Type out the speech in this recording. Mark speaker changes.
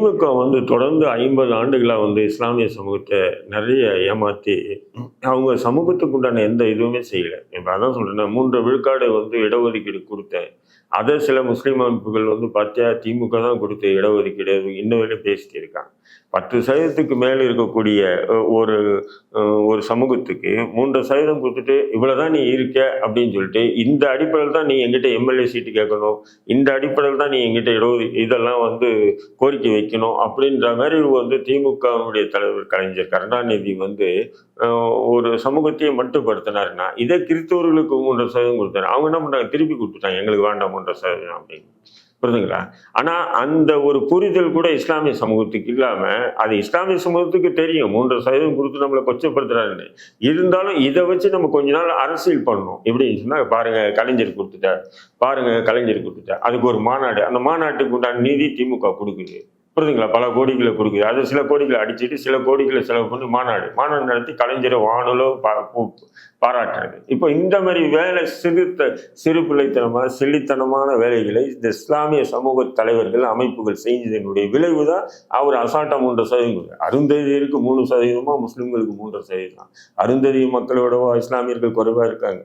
Speaker 1: திமுக வந்து தொடர்ந்து 50 ஆண்டுகளா வந்து இஸ்லாமிய சமூகத்த நெறைய ஏமாத்தி, அவங்க சமூகத்துக்கு உண்டான எந்த இதுவுமே செய்யல. இப்ப அதான் சொல்றேனே 3 விழுக்காடு வந்து இடஒதுக்கீடு குடுத்தேன். அத சில முஸ்லீம் அமைப்புகள் வந்து பாத்தியா திமுக தான் குடுத்த இடஒதுக்கீடு இன்ன வரையும் பேசிட்டு இருக்காங்க. 10% மேல இருக்கக்கூடிய ஒரு ஒரு சமூகத்துக்கு 3% குடுத்துட்டு, இவ்வளவுதான் நீ இருக்க அப்படின்னு சொல்லிட்டு, இந்த அடிப்படையில தான் நீ என்கிட்ட எம்எல்ஏ சீட்டு கேட்கணும். இந்த அடிப்படையில தான் நீ என்கிட்ட இதெல்லாம் வந்து கோரிக்கை வைக்கணும் அப்படின்ற மாதிரி வந்து திமுகவுடைய தலைவர் கலைஞர் கருணாநிதி வந்து ஒரு சமூகத்தையே மட்டுப்படுத்தினாருன்னா, இதே கிறிஸ்தவர்களுக்கு 3% கொடுத்தாரு. அவங்க என்ன பண்ணாங்க? திருப்பி குடுத்துட்டாங்க. எங்களுக்கு வேண்டாம் 3% அப்படின்னு. புரியுதுங்களா? ஆனா அந்த ஒரு புரிதல் கூட இஸ்லாமிய சமூகத்துக்கு இல்லாம, அது இஸ்லாமிய சமூகத்துக்கு தெரியும். 3% குடுத்து நம்மள கொச்சப்படுத்துறாருன்னு. இருந்தாலும் இத வச்சு நம்ம கொஞ்ச நாள் அரசியல் பண்ணணும். எப்படின்னு சொன்னா, பாருங்க கலைஞர் குடுத்துட்டார். பாருங்க கலைஞர் குடுத்துட்டார். அதுக்கு ஒரு மாநாடு. அந்த மாநாட்டுக்கு உண்டான நிதி திமுக குடுக்குது. புரியுதுங்களா? பல கோடிகள குடுக்குது. அது சில கோடிகள அடிச்சுட்டு, சில கோடிகள செலவு பண்ணி மாநாடு. மாநாடு நடத்தி கலைஞர வானளவு பாராட்டுறது. இப்போ இந்த மாரி வேலை சிறு பிள்ளைத்தனமா, சில்லித்தனமான வேலைகளை இந்த இஸ்லாமிய சமூக தலைவர்கள், அமைப்புகள் செஞ்சதனுடைய விளைவு தான் அவர் அசால்ட்டா 3% அருந்ததியருக்கு 3% முஸ்லிம்களுக்கு 3%. அருந்ததிய மக்களோடவா இஸ்லாமியர்கள் குறைவா இருக்காங்க?